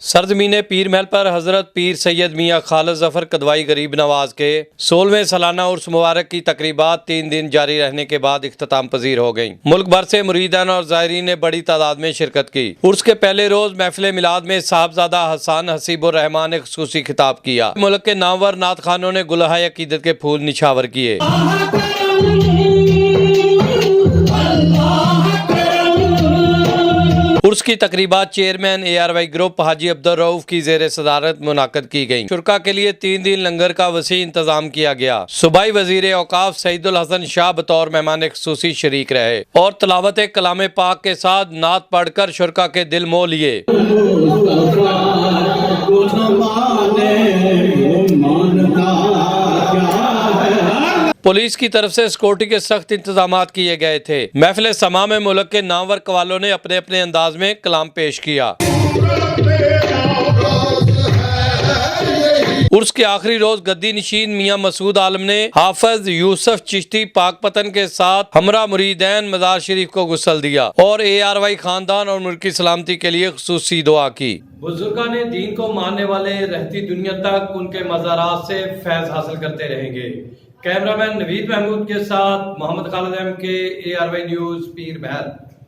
सरजमीन पीर महल पर हजरत पीर सैयद मियाँ खालिद जफर कदवाई गरीब नवाज के 16वें सालाना उर्स मुबारक की तकरीबात 3 दिन जारी रहने के बाद इख्तिताम पजीर हो गयी। मुल्क भर से मुरीदान और ज़ायरीन ने बड़ी तादाद में शिरकत की। उर्स के पहले रोज महफिल मिलाद में साहबजादा हसन हसीबुर रहमान ने खुसूसी खिताब किया। मुल्क के नामवर नात खानों ने गुलहाए अकीदत के फूल निछावर किए। उर्स की तकरीबात chairman ARY group Haji Abdul Rauf की जेर सदारत मुनाकद की गयी। शुरका के लिए 3 दिन लंगर का वसी इंतजाम किया गया। सूबाई वजीर औकाफ सईदुल हसन शाह बतौर मेहमान खुसूसी शरीक रहे और तलावत कलाम पाक के साथ नात पढ़कर शुरका के दिल मोह लिए। पुलिस की तरफ से सिक्योरिटी के सख्त इंतजाम किए गए थे। महफिल समा में मुल्क के नामवर कवालों ने अपने अपने अंदाज में कलाम पेश किया। उर्स के आखिरी रोज गद्दी नशीन मियाँ मसूद आलम ने हाफिज यूसुफ चिश्ती पाकपतन के साथ हमरा मुरीदैन मजार शरीफ को गुस्ल दिया और ARY खानदान और मुल्क की सलामती के लिए खुसूसी दुआ की। बुजुर्गा ने दीन को मानने वाले रहती दुनिया तक उनके मज़ारात से फैज हासिल करते रहेंगे। कैमरामैन नवीद महमूद के साथ Mohammad Khalid MK ARY News Pir महल।